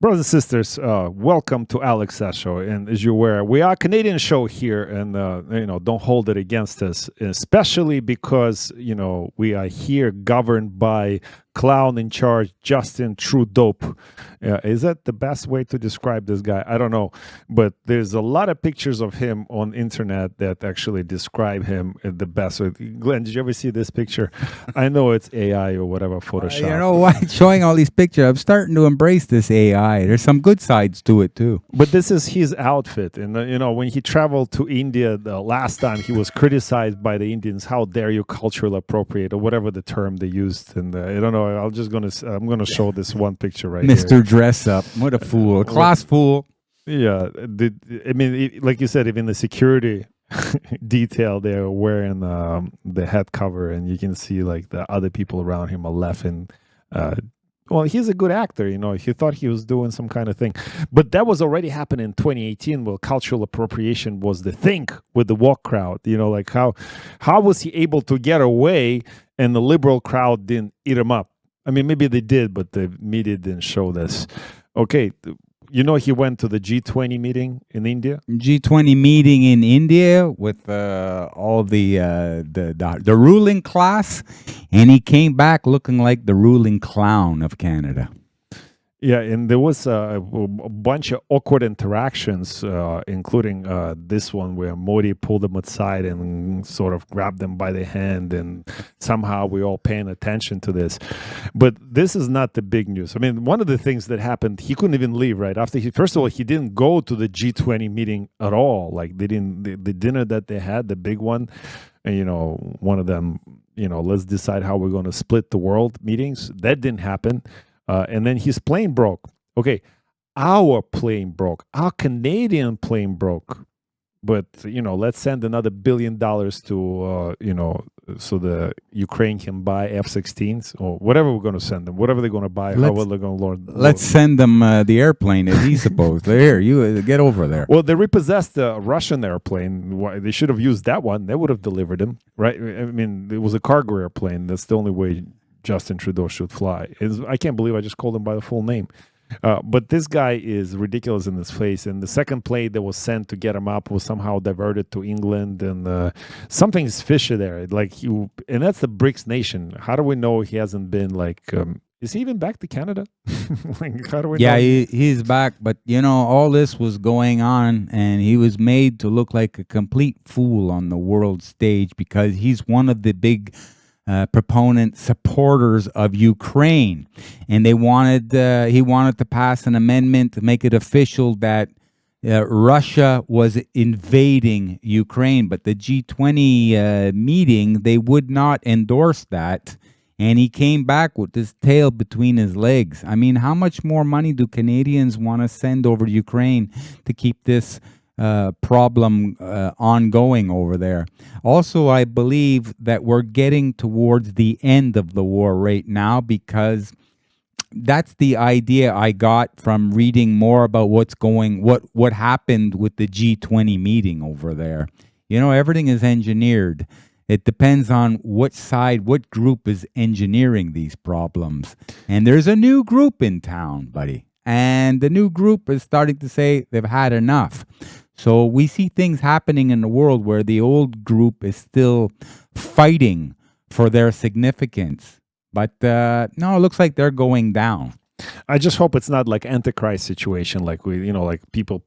Brothers and sisters, welcome to Alex S. Show. And as you're aware, we are a Canadian show here, and don't hold it against us, especially because we are here governed by clown in charge, Justin Trudeau. Is that the best way to describe this guy? I don't know, but there's a lot of pictures of him on internet that actually describe him the best way. Glenn, did you ever see this picture? I know it's AI or whatever, Photoshop. You know what? Showing all these pictures, I'm starting to embrace this AI. There's some good sides to it too. But this is his outfit, and when he traveled to India the last time, he was criticized by the Indians. How dare you cultural appropriate, or whatever the term they used? And I don't know. I'm gonna show this one picture right Mr. here. Dress Up, what a fool, a class fool. Yeah, like you said, even the security detail, they're wearing the head cover, and you can see like the other people around him are laughing. Well, he's a good actor, he thought he was doing some kind of thing. But that was already happening in 2018, where cultural appropriation was the thing with the woke crowd. Like how was he able to get away and the liberal crowd didn't eat him up? I mean, maybe they did, but the media didn't show this. Okay, he went to the G20 meeting in India. G20 meeting in India with all the ruling class, and he came back looking like the ruling clown of Canada. Yeah, and there was a bunch of awkward interactions, including this one where Modi pulled them aside and sort of grabbed them by the hand, and somehow we're all paying attention to this. But this is not the big news. I mean, one of the things that happened, he couldn't even leave right after first of all, he didn't go to the G20 meeting at all. Like the dinner that they had, the big one, and one of them, let's decide how we're going to split the world meetings. That didn't happen. And then his plane broke. Okay, our plane broke. Our Canadian plane broke. But, let's send another $1 billion to, so the Ukraine can buy F-16s or whatever we're going to send them, whatever they're going to buy, how they're going to load. Let's send them the airplane, as he supposed. Here, you get over there. Well, they repossessed the Russian airplane. They should have used that one. They would have delivered him, right? I mean, it was a cargo airplane. That's the only way Justin Trudeau should fly. I can't believe I just called him by the full name. But this guy is ridiculous in his face. And the second plane that was sent to get him up was somehow diverted to England. And something's fishy there. And that's the Brics nation. How do we know he hasn't been is he even back to Canada? How do we know? Yeah, he's back. But, all this was going on, and he was made to look like a complete fool on the world stage because he's one of the big supporters of Ukraine, and he wanted to pass an amendment to make it official that Russia was invading Ukraine. But the G20 meeting, they would not endorse that, and he came back with his tail between his legs. I mean, how much more money do Canadians want to send over to Ukraine to keep this problem ongoing over there? Also, I believe that we're getting towards the end of the war right now, because that's the idea I got from reading more about what happened with the G20 meeting over there. Everything is engineered. It depends on what side, what group is engineering these problems. And there's a new group in town, buddy. And the new group is starting to say they've had enough. So we see things happening in the world where the old group is still fighting for their significance. But no, it looks like they're going down. I just hope it's not like Antichrist situation, like like people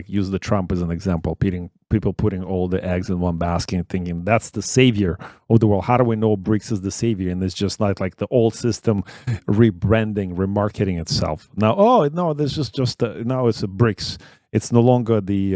use the Trump as an example, people putting all the eggs in one basket and thinking that's the savior of the world. How do we know Brics is the savior? And it's just not like the old system rebranding, remarketing itself. Now, this is just now it's a Brics. It's no longer the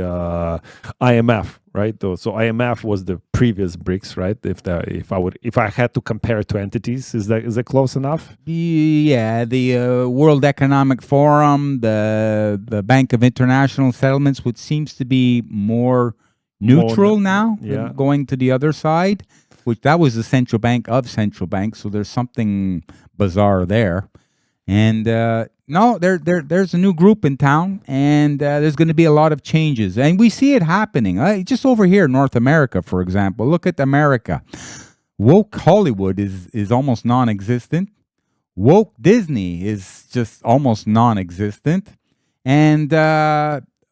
IMF, right? So IMF was the previous Brics, right? If I had to compare two entities, is that close enough? Yeah, the World Economic Forum, the Bank of International Settlements, which seems to be more neutral now, going to the other side, which that was the central bank of central banks. So there's something bizarre there. And no, there's a new group in town, and there's going to be a lot of changes. And we see it happening. Just over here in North America, for example. Look at America. Woke Hollywood is almost non-existent. Woke Disney is just almost non-existent. And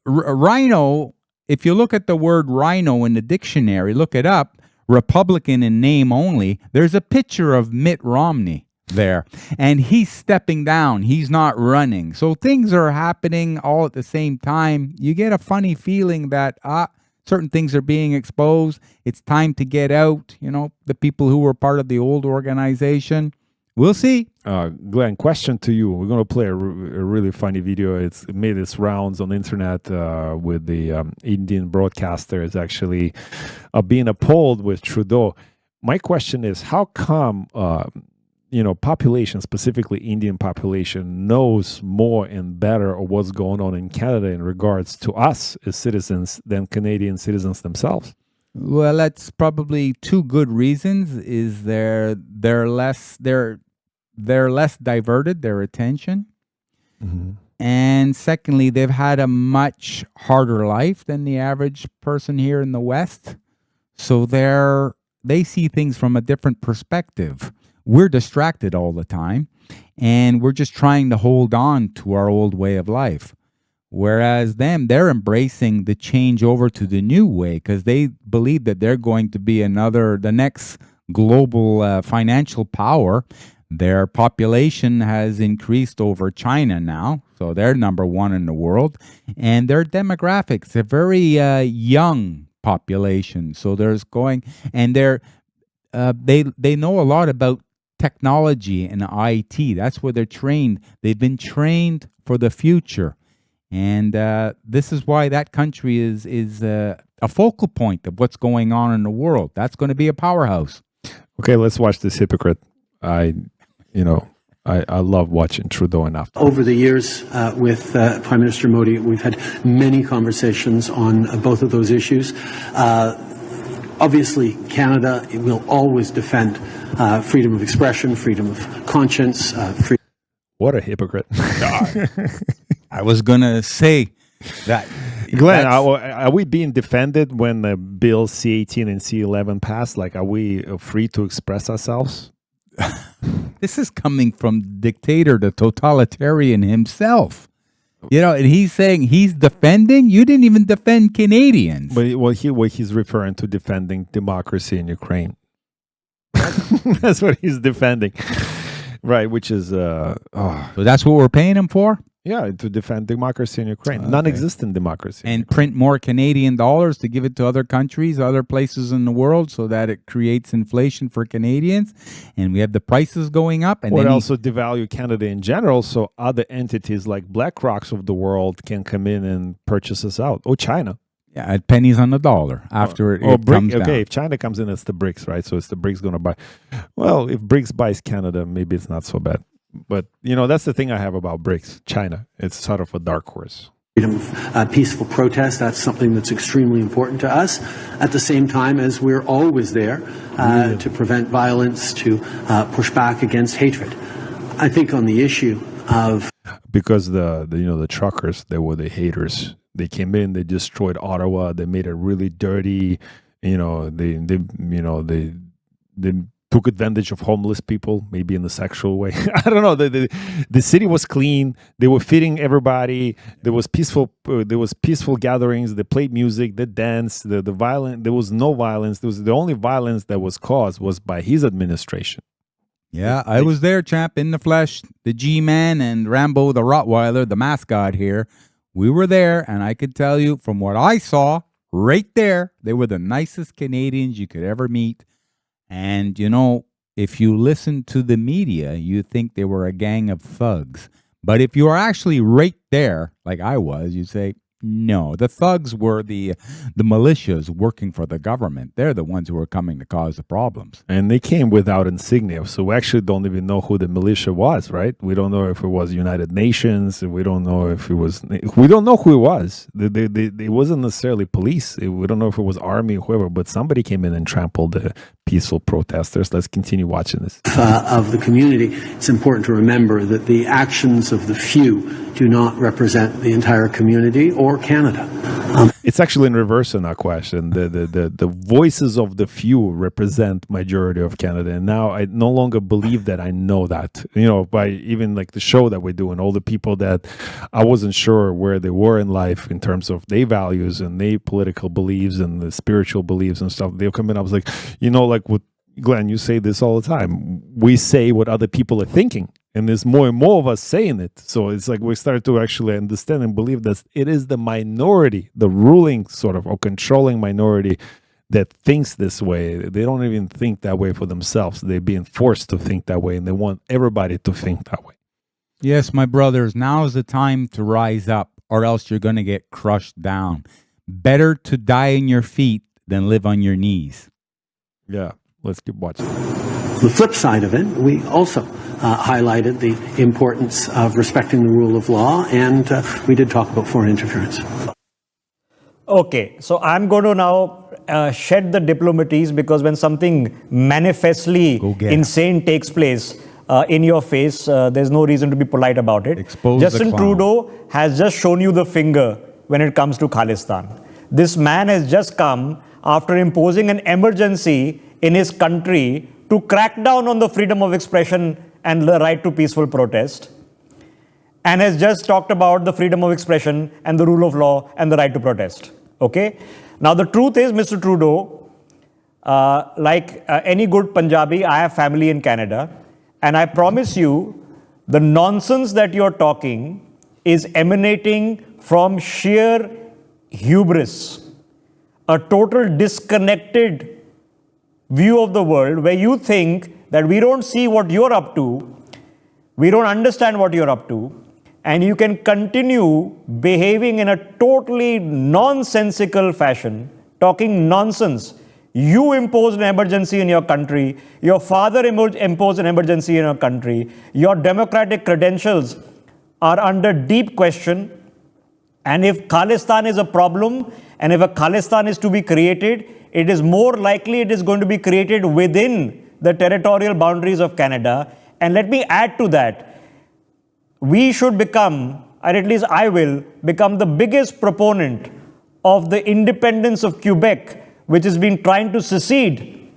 rhino, if you look at the word rhino in the dictionary, look it up, Republican in name only, there's a picture of Mitt Romney there. And he's stepping down. He's not running. So things are happening all at the same time. You get a funny feeling that certain things are being exposed. It's time to get out. You know, the people who were part of the old organization. We'll see. Glenn, question to you. We're going to play a really funny video. It made its rounds on the internet with the Indian broadcasters actually being appalled with Trudeau. My question is, how come population, specifically Indian population, knows more and better of what's going on in Canada in regards to us as citizens than Canadian citizens themselves? Well, that's probably two good reasons. Is they're less diverted, their attention. Mm-hmm. And secondly, they've had a much harder life than the average person here in the West. So they see things from a different perspective. We're distracted all the time, and we're just trying to hold on to our old way of life. Whereas they're embracing the change over to the new way because they believe that they're going to be the next global financial power. Their population has increased over China now, so they're number one in the world. And their demographics, a very young population. So they know a lot about technology and IT. That's where they're trained. They've been trained for the future. And this is why that country is a focal point of what's going on in the world. That's going to be a powerhouse. Okay, let's watch this hypocrite. I love watching Trudeau enough. Over the years with Prime Minister Modi, we've had many conversations on both of those issues. Obviously, Canada will always defend freedom of expression, freedom of conscience. What a hypocrite. I was going to say that. Glenn, are we being defended when the Bill C-18 and C-11 passed? Like, are we free to express ourselves? This is coming from Dictator, the totalitarian himself. You know, and he's saying he's defending. You didn't even defend Canadians. But he's referring to defending democracy in Ukraine. That's what he's defending, right? Which is So that's what we're paying him for. Yeah, to defend democracy in Ukraine, non-existent democracy, and print more Canadian dollars to give it to other countries, other places in the world, so that it creates inflation for Canadians, and we have the prices going up. And then also devalue Canada in general, so other entities like BlackRocks of the world can come in and purchase us out, or China. Yeah, at pennies on the dollar after it comes down. Okay, if China comes in, it's the Brics, right? So it's the Brics going to buy. Well, if Brics buys Canada, maybe it's not so bad. But, that's the thing I have about Brics, China. It's sort of a dark horse. Freedom of peaceful protest, that's something that's extremely important to us. At the same time as we're always there to prevent violence, to push back against hatred. I think on the issue of... Because the truckers, they were the haters. They came in, they destroyed Ottawa, they made it really dirty. They took advantage of homeless people, maybe in a sexual way. I don't know. The city was clean. They were feeding everybody. There was peaceful gatherings. They played music. They danced. The violent. There was no violence. There was the only violence that was caused was by his administration. Yeah, I was there, champ, in the flesh. The G-Man and Rambo the Rottweiler, the mascot here. We were there, and I could tell you from what I saw right there, they were the nicest Canadians you could ever meet. And, if you listen to the media, you think they were a gang of thugs. But if you are actually right there, like I was, you say, no, the thugs were the militias working for the government. They're the ones who were coming to cause the problems. And they came without insignia. So we actually don't even know who the militia was, right? We don't know if it was United Nations. We don't know if it was... We don't know who it was. It wasn't necessarily police. We don't know if it was army or whoever, but somebody came in and trampled the peaceful protesters. Let's continue watching this. Of the community, it's important to remember that the actions of the few do not represent the entire community or Canada. It's actually in reverse in that question. The voices of the few represent majority of Canada, and now I no longer believe that I know that. By even like the show that we're doing, all the people that I wasn't sure where they were in life in terms of their values and their political beliefs and the spiritual beliefs and stuff. They'll come in. I was like, like with Glenn, you say this all the time. We say what other people are thinking. And there's more and more of us saying it. So it's like we start to actually understand and believe that it is the minority, the ruling sort of or controlling minority that thinks this way. They don't even think that way for themselves. They're being forced to think that way, and they want everybody to think that way. Yes, my brothers, now is the time to rise up, or else you're going to get crushed down. Better to die in your feet than live on your knees. Yeah, let's keep watching. The flip side of it, we also highlighted the importance of respecting the rule of law, and we did talk about foreign interference. Okay, so I'm going to now shed the diplomatics, because when something manifestly insane takes place in your face, there's no reason to be polite about it. Justin Trudeau has just shown you the finger when it comes to Khalistan. This man has just come after imposing an emergency in his country to crack down on the freedom of expression and the right to peaceful protest, and has just talked about the freedom of expression and the rule of law and the right to protest. Okay? Now, the truth is, Mr. Trudeau, like any good Punjabi, I have family in Canada, and I promise you, the nonsense that you're talking is emanating from sheer hubris, a total disconnected view of the world, where you think that we don't see what you're up to, we don't understand what you're up to, and you can continue behaving in a totally nonsensical fashion, talking nonsense. You imposed an emergency in your country, your father imposed an emergency in your country, your democratic credentials are under deep question, and if Khalistan is a problem, and if a Khalistan is to be created, it is more likely it is going to be created within the territorial boundaries of Canada. And let me add to that, we should become, or at least I will, become the biggest proponent of the independence of Quebec, which has been trying to secede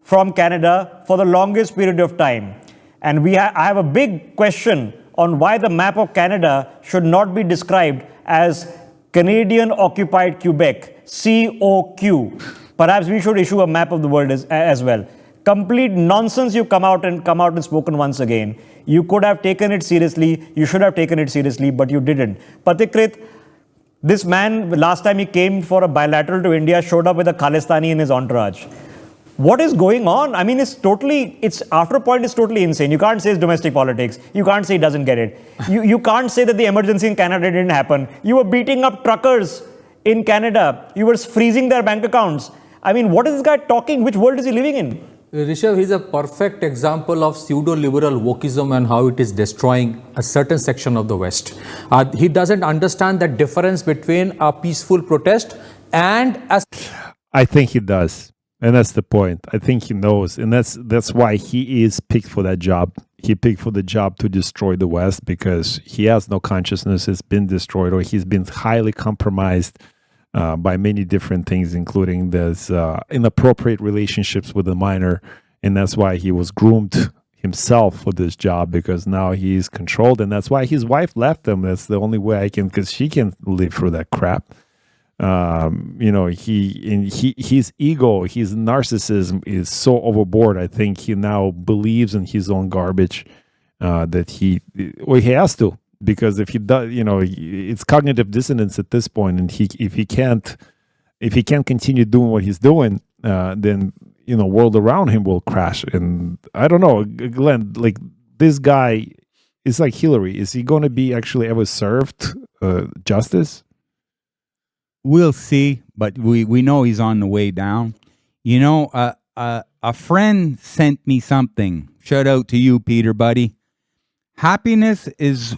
from Canada for the longest period of time. And I have a big question on why the map of Canada should not be described as Canadian-occupied Quebec, COQ. Perhaps we should issue a map of the world as well. Complete nonsense. You come out and spoken once again. You could have taken it seriously. You should have taken it seriously, but you didn't. Patikrit, this man, last time he came for a bilateral to India, showed up with a Khalistani in his entourage. What is going on? I mean, it's after a point, it's totally insane. You can't say it's domestic politics. You can't say he doesn't get it. You can't say that the emergency in Canada didn't happen. You were beating up truckers in Canada. You were freezing their bank accounts. I mean, what is this guy talking? Which world is he living in? Rishabh, he's a perfect example of pseudo-liberal wokeism and how it is destroying a certain section of the West. He doesn't understand the difference between a peaceful protest and a... I think he does. And that's the point. I think he knows. And that's why he is picked for that job. He picked for the job to destroy the West because he has no consciousness. It's been destroyed, or he's been highly compromised by many different things, including this inappropriate relationships with a minor. And that's why he was groomed himself for this job, because now he's controlled. And that's why his wife left him. That's the only way I can, because she can't live through that crap. His ego, his narcissism is so overboard. I think he now believes in his own garbage that he has to, because if he does, it's cognitive dissonance at this point. And if he can't continue doing what he's doing, then world around him will crash. And I don't know, Glenn, like this guy is like Hillary. Is he going to be actually ever served justice? We'll see, but we know he's on the way down. A friend sent me something. Shout out to you, Peter, buddy. Happiness is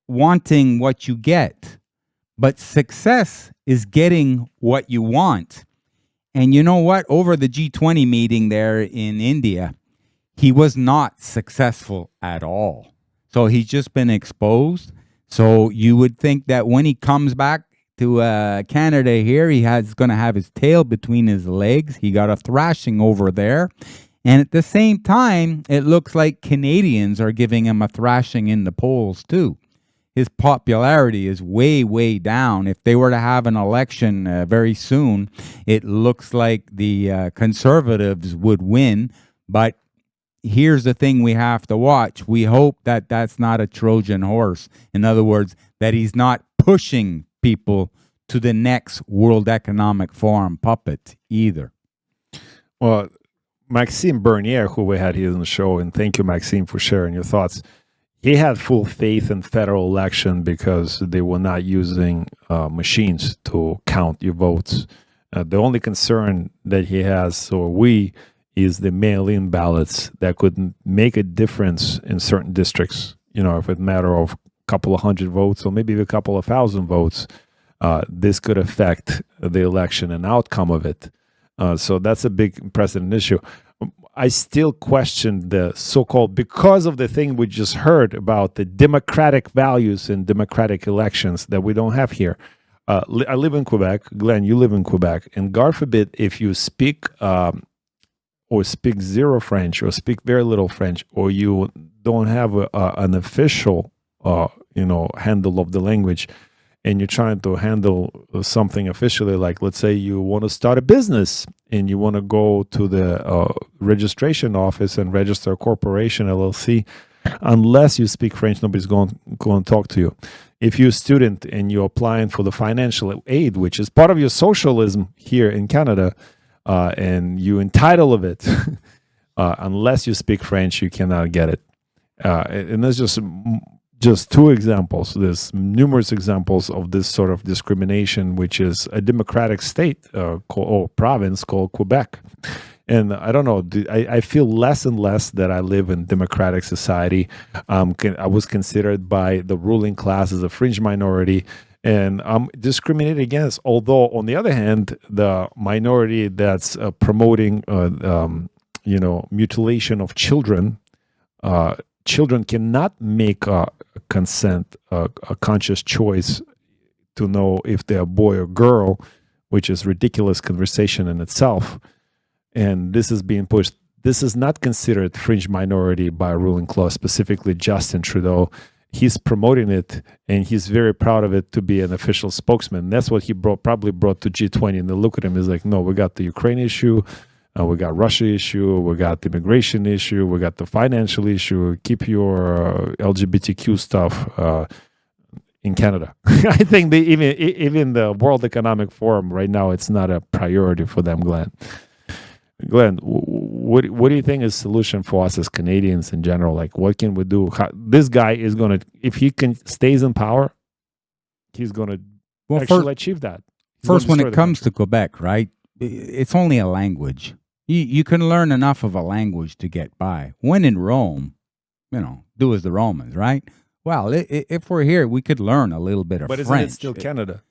wanting what you get, but success is getting what you want. And you know what? Over the G20 meeting there in India, he was not successful at all. So he's just been exposed. So you would think that when he comes back to Canada here, he's going to have his tail between his legs. He got a thrashing over there. And at the same time, it looks like Canadians are giving him a thrashing in the polls too. His popularity is way, way down. If they were to have an election very soon, it looks like the Conservatives would win. But here's the thing we have to watch. We hope that that's not a Trojan horse. In other words, that he's not pushing people to the next World Economic Forum puppet either. Well, Maxime Bernier, who we had here on the show, and thank you, Maxime, for sharing your thoughts. He had full faith in federal election because they were not using machines to count your votes. The only concern that he has, or we, is the mail-in ballots that could make a difference in certain districts. You know, if it's a matter of a couple of hundred votes or maybe a couple of thousand votes, this could affect the election and outcome of it. So that's a big precedent issue. I still question the so-called, because of the thing we just heard about the democratic values in democratic elections that we don't have here. I live in Quebec. Glenn, you live in Quebec. And God forbid, if you speak or speak zero French or speak very little French, or you don't have an official handle of the language, and you're trying to handle something officially, like let's say you want to start a business and you want to go to the registration office and register a corporation, LLC, unless you speak French, nobody's going to talk to you. If you're a student and you're applying for the financial aid, which is part of your socialism here in Canada, and you're entitled of it, unless you speak French, you cannot get it. And there's just two examples. There's numerous examples of this sort of discrimination, which is a democratic state or province called Quebec. And I don't know, I feel less and less that I live in democratic society. I was considered by the ruling class as a fringe minority, and I'm discriminated against. Although, on the other hand, the minority that's promoting, mutilation of children, children cannot make a consent, a conscious choice to know if they're a boy or girl, which is ridiculous conversation in itself. And this is being pushed. This is not considered fringe minority by a ruling class, specifically Justin Trudeau. He's promoting it, and he's very proud of it to be an official spokesman. That's what he probably brought to G20. And they look at him, he's like, no, we got the Ukraine issue, we got Russia issue, we got the immigration issue, we got the financial issue. Keep your LGBTQ stuff in Canada. I think even the World Economic Forum right now, it's not a priority for them, Glenn. Glenn, what do you think is the solution for us as Canadians in general? Like, what can we do? This guy is going to, if he stays in power, he's going to actually achieve that. First, when it comes to Quebec, right, it's only a language. You can learn enough of a language to get by. When in Rome, do as the Romans, right? Well, if we're here, we could learn a little bit of French. But isn't it still Canada?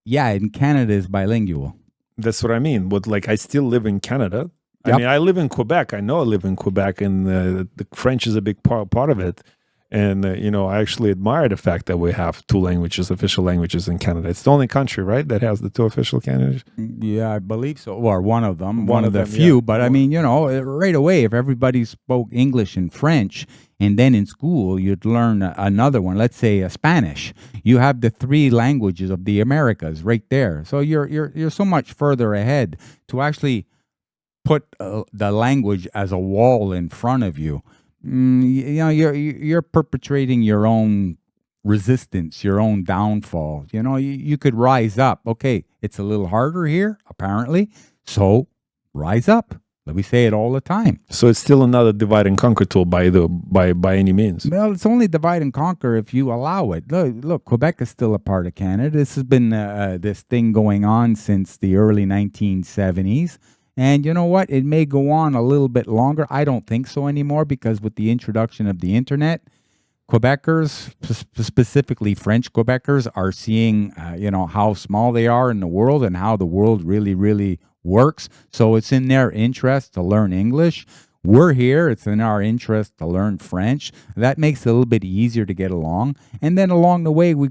Yeah, and Canada is bilingual. That's what I mean. But I still live in Canada. Yep. I mean, I live in Quebec. I know I live in Quebec, and the French is a big part of it. And, I actually admire the fact that we have two languages, official languages in Canada. It's the only country, right, that has the two official languages? Yeah, I believe so. Or one of them, one of the few. Yeah. But I mean, right away, if everybody spoke English and French, and then in school you'd learn another one, let's say Spanish, you have the three languages of the Americas right there. So you're so much further ahead to actually put the language as a wall in front of you. You're perpetrating your own resistance, your own downfall. You could rise up. Okay, it's a little harder here, apparently. So rise up. We say it all the time. So it's still another divide and conquer tool by any means. Well, it's only divide and conquer if you allow it. Look, Quebec is still a part of Canada. This has been this thing going on since the early 1970s. And you know what? It may go on a little bit longer. I don't think so anymore, because with the introduction of the internet, Quebecers, specifically French Quebecers, are seeing, how small they are in the world and how the world really, really works. So it's in their interest to learn English. We're here. It's in our interest to learn French. That makes it a little bit easier to get along. And then along the way, we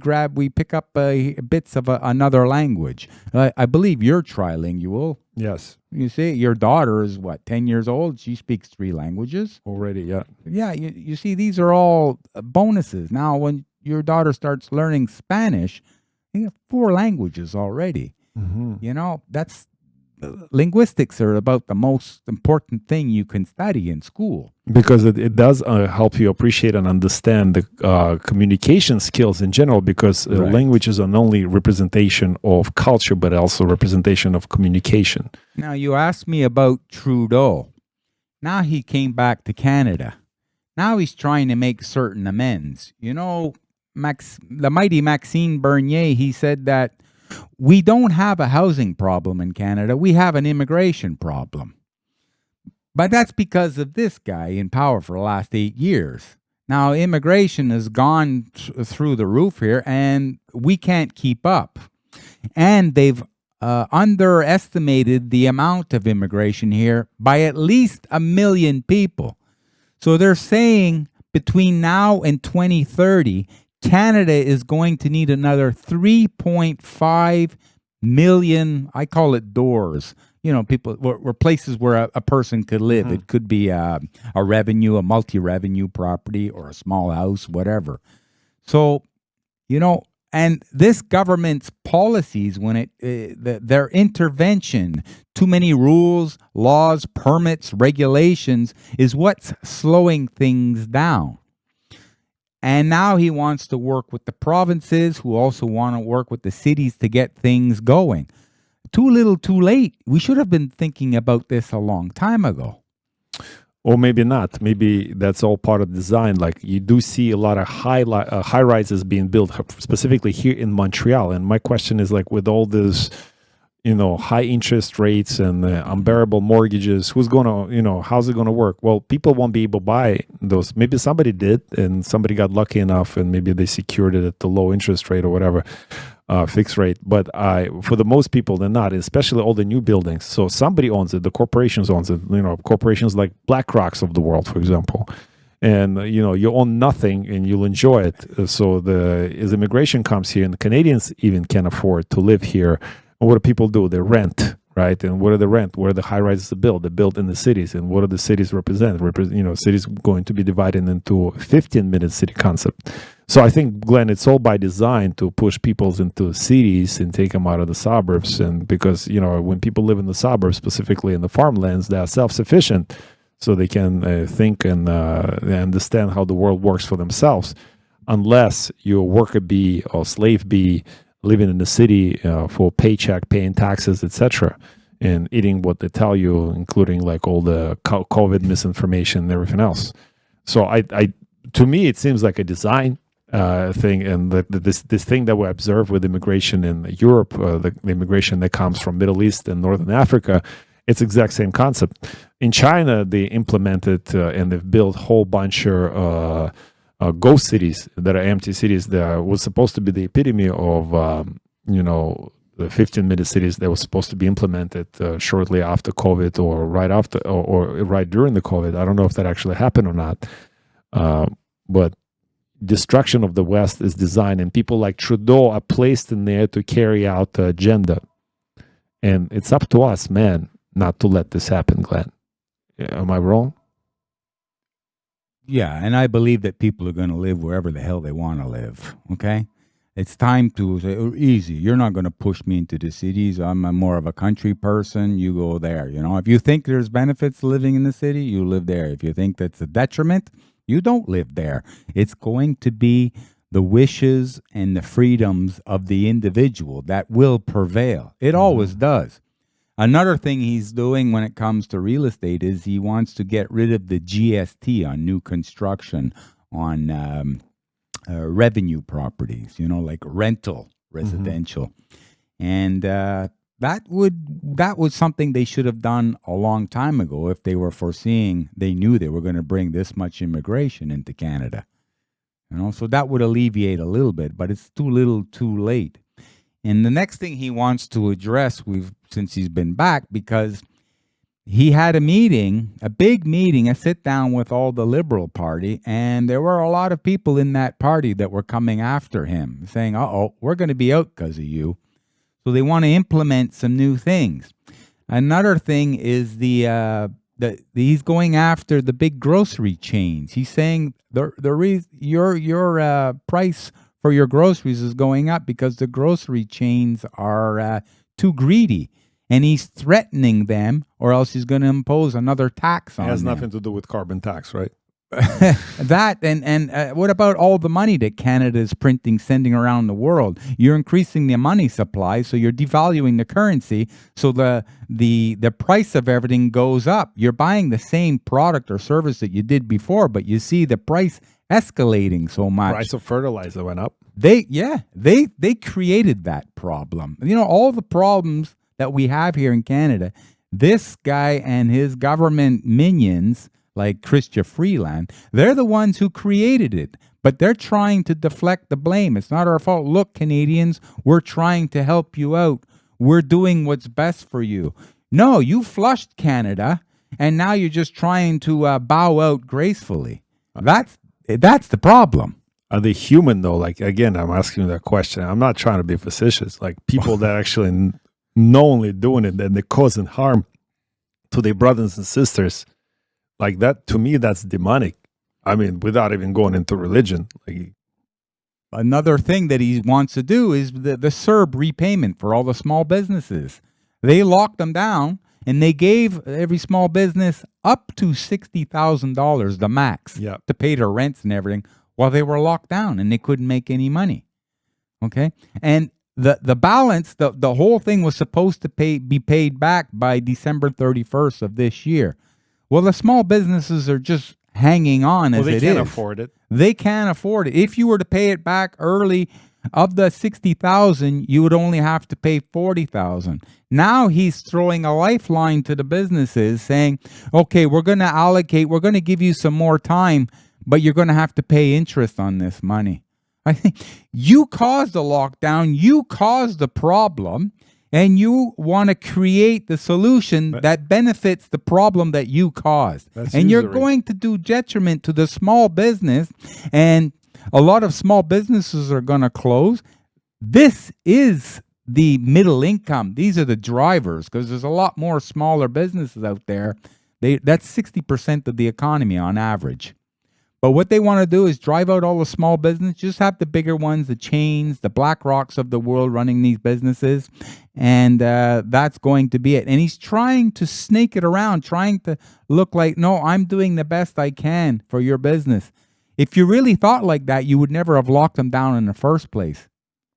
pick up bits of another language. I believe you're trilingual. Yes. You see, your daughter is 10 years old? She speaks 3 languages. Already, yeah. Yeah, you see, these are all bonuses. Now, when your daughter starts learning Spanish, you have 4 languages already. You know, linguistics are about the most important thing you can study in school. Because it does help you appreciate and understand the communication skills in general, because language is not only representation of culture, but also representation of communication. Now, you asked me about Trudeau. Now he came back to Canada. Now he's trying to make certain amends. You know, the mighty Maxime Bernier, he said that we don't have a housing problem in Canada. We have an immigration problem. But that's because of this guy in power for the last 8 years. Now, immigration has gone through the roof here, and we can't keep up. And they've underestimated the amount of immigration here by at least 1 million people. So they're saying between now and 2030, Canada is going to need another 3.5 million, I call it doors. You know, people were places where a person could live. It could be a multi-revenue property, or a small house, whatever. So, you know, and this government's policies, when their intervention, too many rules, laws, permits, regulations, is what's slowing things down. And now he wants to work with the provinces, who also want to work with the cities to get things going. Too little, too late. We should have been thinking about this a long time ago. Or maybe not. Maybe that's all part of design. Like, you do see a lot of high rises being built, specifically here in Montreal. And my question is, like, with all this, you know, high interest rates and unbearable mortgages, who's going to, you know, how's it going to work? Well, people won't be able to buy those. Maybe somebody did, and somebody got lucky enough, and maybe they secured it at the low interest rate or whatever, fixed rate. But for the most people, they're not, especially all the new buildings. So somebody owns it. The corporations owns it. You know, corporations like BlackRocks of the world, for example. And, you know, you own nothing and you'll enjoy it. So as immigration comes here, and the Canadians even can't afford to live here, what do people do? They rent, right? And what are the rent? What are the high rises to build? They're built in the cities. And what do the cities represent? You know, cities going to be divided into a 15-minute city concept. So I think, Glenn, it's all by design to push people into cities and take them out of the suburbs. And because, you know, when people live in the suburbs, specifically in the farmlands, they are self-sufficient. So they can think and understand how the world works for themselves. Unless you're a worker bee or slave bee, living in the city for a paycheck, paying taxes, etc., and eating what they tell you, including like all the COVID misinformation and everything else. So to me, it seems like a design thing, and this thing that we observe with immigration in Europe, the immigration that comes from Middle East and Northern Africa, it's the exact same concept. In China, they implemented and they've built a whole bunch of ghost cities that are empty cities that was supposed to be the epitome of, you know, the 15-minute cities that was supposed to be implemented shortly after COVID, or right after, or right during the COVID. I don't know if that actually happened or not. But destruction of the West is designed, and people like Trudeau are placed in there to carry out the agenda. And it's up to us, man, not to let this happen, Glenn. Am I wrong? Yeah, and I believe that people are going to live wherever the hell they want to live, okay? It's time to say, easy, you're not going to push me into the cities. I'm more of a country person. You go there, you know? If you think there's benefits living in the city, you live there. If you think that's a detriment, you don't live there. It's going to be the wishes and the freedoms of the individual that will prevail. It always does. Another thing he's doing when it comes to real estate is he wants to get rid of the GST on new construction on revenue properties, you know, like rental residential. And that was something they should have done a long time ago if they were foreseeing, they knew they were going to bring this much immigration into Canada. You know, so that would alleviate a little bit, but it's too little too late. And the next thing he wants to address, since he's been back, because he had a meeting, a big meeting, a sit down with all the Liberal Party, and there were a lot of people in that party that were coming after him, saying, "Uh-oh, we're going to be out because of you." So they want to implement some new things. Another thing is he's going after the big grocery chains. He's saying your price for your groceries is going up because the grocery chains are too greedy. And he's threatening them, or else he's going to impose another tax on them. It has nothing to do with carbon tax, right? That and what about all the money that Canada is printing, sending around the world? You're increasing the money supply, so you're devaluing the currency, so the price of everything goes up. You're buying the same product or service that you did before, but you see the price escalating so much. Price of fertilizer went up. They created that problem. You know, all the problems that we have here in Canada, this guy and his government minions like Chrystia Freeland, they're the ones who created it, but they're trying to deflect the blame. It's not our fault. Look, Canadians, we're trying to help you out. We're doing what's best for you. No, you flushed Canada, and now you're just trying to bow out gracefully. That's the problem. Are they human though? Like, again, I'm asking you that question. I'm not trying to be facetious. Like, people that actually knowingly doing it and they're causing harm to their brothers and sisters, like that, to me, that's demonic. I mean, without even going into religion. Like, another thing that he wants to do is the CERB repayment for all the small businesses. They locked them down, and they gave every small business up to $60,000, the max, to pay their rents and everything, while they were locked down and they couldn't make any money. Okay, and the balance, the whole thing was supposed to be paid back by December 31st of this year. Well, the small businesses are just hanging on as it is. They can't afford it. They can't afford it. If you were to pay it back early, of the 60,000, you would only have to pay 40,000. Now he's throwing a lifeline to the businesses, saying, "Okay, we're going to allocate. We're going to give you some more time, but you're going to have to pay interest on this money." I think you caused the lockdown, you caused the problem, and you want to create the solution that benefits the problem that you caused. And you're going to do detriment to the small business, and a lot of small businesses are going to close. This is the middle income. These are the drivers, because there's a lot more smaller businesses out there. That's 60% of the economy on average. But what they want to do is drive out all the small business, just have the bigger ones, the chains, the BlackRocks of the world running these businesses, and that's going to be it. And he's trying to snake it around, trying to look like, no, I'm doing the best I can for your business. If you really thought like that, you would never have locked them down in the first place,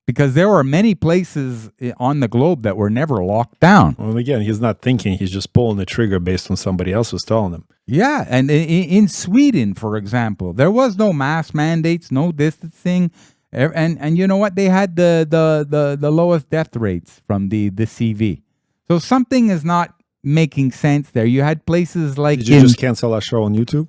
because there are many places on the globe that were never locked down. Well, again, he's not thinking. He's just pulling the trigger based on somebody else who's telling him. Yeah, and in Sweden, for example, there was no mask mandates, no distancing, and you know what? They had the lowest death rates from the CV. So something is not making sense there. You had places like... Did you just cancel our show on YouTube?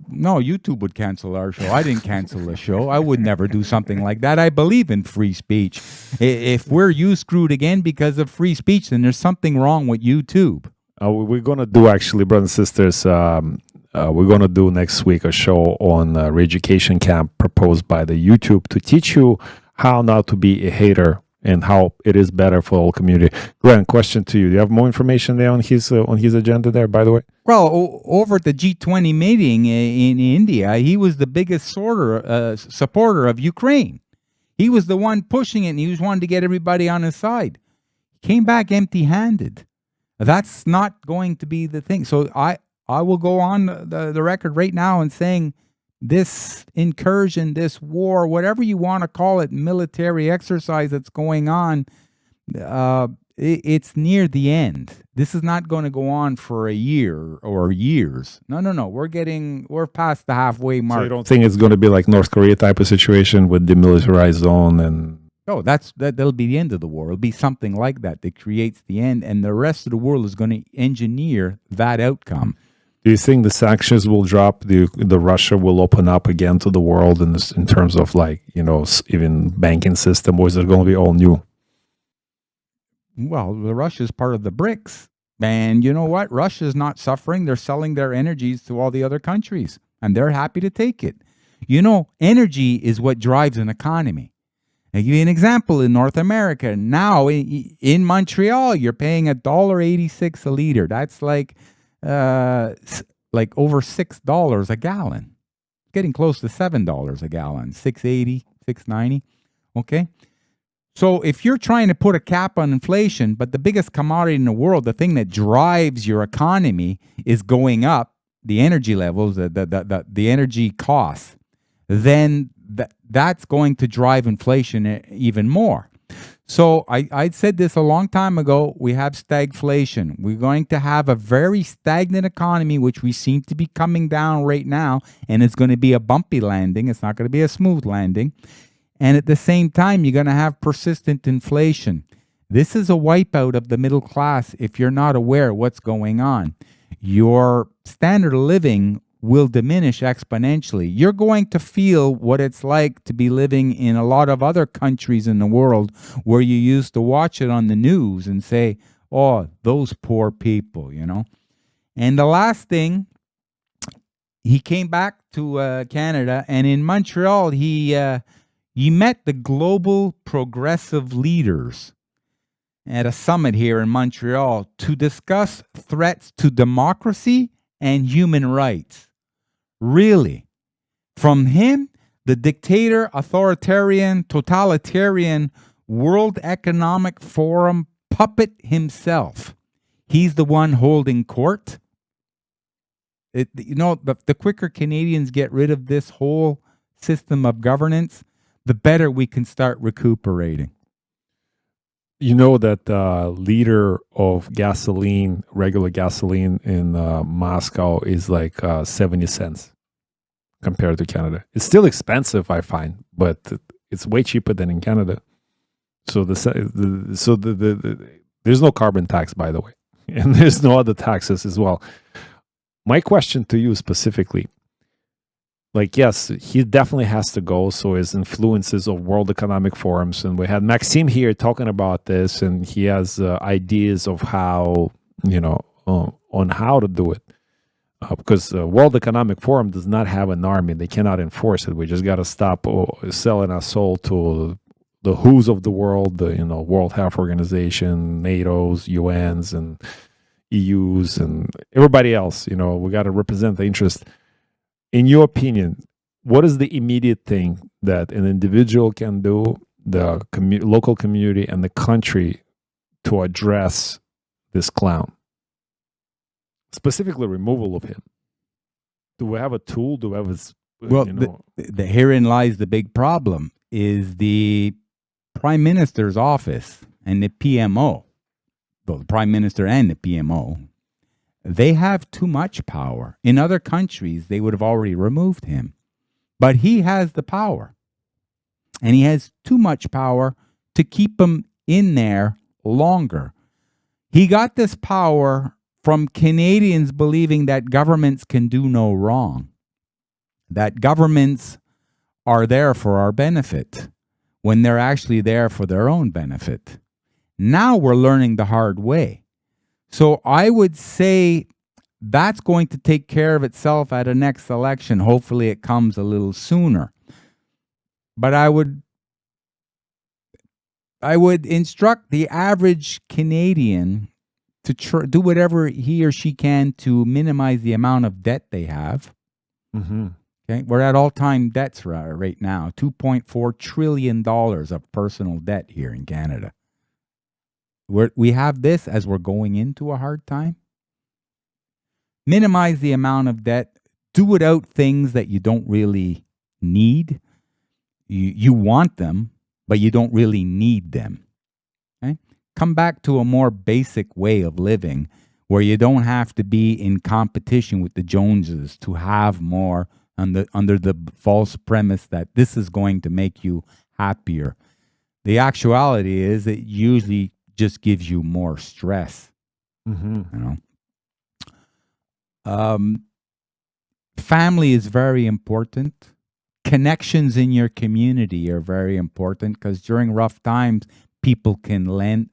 No, YouTube would cancel our show. I didn't cancel the show. I would never do something like that. I believe in free speech. If we're screwed again because of free speech, then there's something wrong with YouTube. We're going to do, actually, brothers and sisters, we're going to do next week a show on re-education camp proposed by the YouTube to teach you how not to be a hater and how it is better for the whole community. Grant, question to you. Do you have more information there on his agenda there, by the way? Well, over at the G20 meeting in India, he was the biggest supporter of Ukraine. He was the one pushing it, and he was wanting to get everybody on his side. He came back empty-handed. That's not going to be the thing. So I will go on the record right now and saying this incursion, this war, whatever you want to call it, military exercise that's going on, it's near the end. This is not going to go on for a year or years. No. We're past the halfway mark. So you don't think it's going to be like North Korea type of situation with demilitarized zone and... No, that'll be the end of the war. It'll be something like that creates the end, and the rest of the world is going to engineer that outcome. Do you think the sanctions will drop? The Russia will open up again to the world in terms of even banking system, or is it going to be all new? Well, Russia is part of the Brics. And you know what? Russia is not suffering. They're selling their energies to all the other countries, and they're happy to take it. Energy is what drives an economy. I'll give you an example in North America. Now, in Montreal, you're paying $1.86 a liter. That's like over $6 a gallon. Getting close to $7 a gallon, $6.80, $6.90. Okay? So if you're trying to put a cap on inflation, but the biggest commodity in the world, the thing that drives your economy is going up, the energy levels, the energy costs, then that's going to drive inflation even more. So I said this a long time ago, we have stagflation. We're going to have a very stagnant economy, which we seem to be coming down right now, and it's going to be a bumpy landing. It's not going to be a smooth landing. And at the same time, you're going to have persistent inflation. This is a wipeout of the middle class if you're not aware of what's going on. Your standard of living will diminish exponentially. You're going to feel what it's like to be living in a lot of other countries in the world where you used to watch it on the news and say, oh, those poor people, And the last thing, he came back to Canada, and in Montreal, he met the global progressive leaders at a summit here in Montreal to discuss threats to democracy and human rights. Really? From him, the dictator, authoritarian, totalitarian World Economic Forum puppet himself. He's the one holding court. The quicker Canadians get rid of this whole system of governance, the better we can start recuperating. You know that liter of gasoline, regular gasoline in Moscow is like 70 cents compared to Canada. It's still expensive, I find, but it's way cheaper than in Canada. So there's no carbon tax, by the way, and there's no other taxes as well. My question to you specifically, yes, he definitely has to go. So his influences of World Economic Forums, and we had Maxime here talking about this, and he has ideas of how, on how to do it. Because the World Economic Forum does not have an army. They cannot enforce it. We just got to stop selling our soul to the WHOs of the world, the World Health Organization, NATO's, UN's, and EU's, and everybody else. We got to represent the interest. In your opinion, what is the immediate thing that an individual can do, the local community and the country, to address this clown? Specifically, removal of him. Do we have a tool? Do we have herein lies the big problem, is the Prime Minister's office and the PMO, well, the Prime Minister and the PMO, they have too much power. In other countries, they would have already removed him. But he has the power. And he has too much power to keep him in there longer. He got this power from Canadians believing that governments can do no wrong, that governments are there for our benefit when they're actually there for their own benefit. Now we're learning the hard way. So I would say that's going to take care of itself at a next election. Hopefully it comes a little sooner. But I would instruct the average Canadian to do whatever he or she can to minimize the amount of debt they have. Mm-hmm. Okay, we're at all-time debts right now, $2.4 trillion of personal debt here in Canada. We have this as we're going into a hard time. Minimize the amount of debt. Do without things that you don't really need. You want them, but you don't really need them. Okay? Come back to a more basic way of living where you don't have to be in competition with the Joneses to have more under the false premise that this is going to make you happier. The actuality is it usually just gives you more stress. Mm-hmm. Family is very important. Connections in your community are very important because during rough times, people can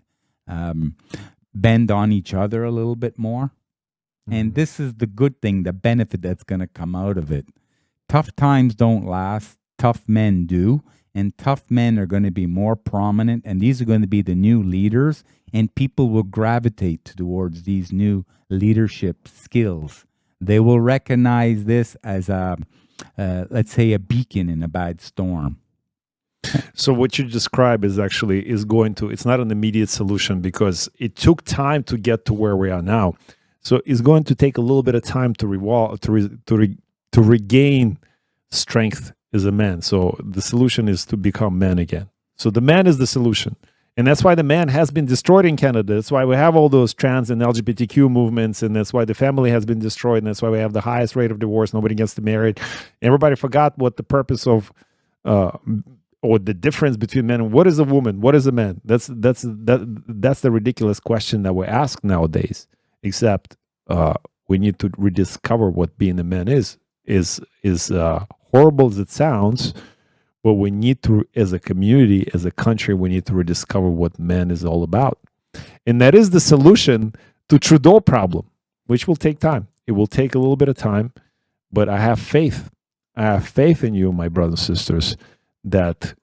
bend on each other a little bit more. And this is the good thing, the benefit that's going to come out of it. Tough times don't last. Tough men do. And tough men are going to be more prominent. And these are going to be the new leaders. And people will gravitate towards these new leadership skills. They will recognize this as let's say, a beacon in a bad storm. So what you describe is going to, it's not an immediate solution because it took time to get to where we are now. So it's going to take a little bit of time to regain strength as a man. So the solution is to become man again. So the man is the solution. And that's why the man has been destroyed in Canada. That's why we have all those trans and LGBTQ movements. And that's why the family has been destroyed. And that's why we have the highest rate of divorce. Nobody gets to marry. Everybody forgot what the purpose of, or the difference between men and what is a woman? What is a man? That's the ridiculous question that we ask nowadays. Except we need to rediscover what being a man is horrible as it sounds, but we need to, as a community, as a country, we need to rediscover what man is all about. And that is the solution to Trudeau problem, which will take time. It will take a little bit of time, but I have faith. I have faith in you, my brothers and sisters, that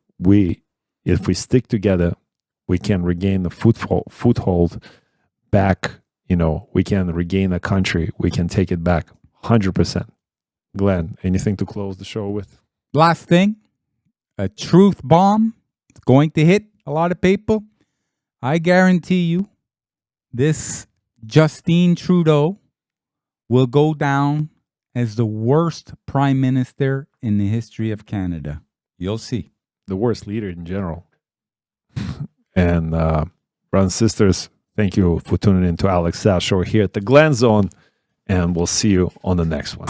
if we stick together, we can regain the foothold back. We can regain a country. We can take it back 100%. Glenn, anything to close the show with? Last thing, a truth bomb is going to hit a lot of people. I guarantee you this Justin Trudeau will go down as the worst prime minister in the history of Canada. You'll see. The worst leader in general. And brothers and sisters, thank you for tuning in to Alex Sass Show here at the Glen Zone, and we'll see you on the next one.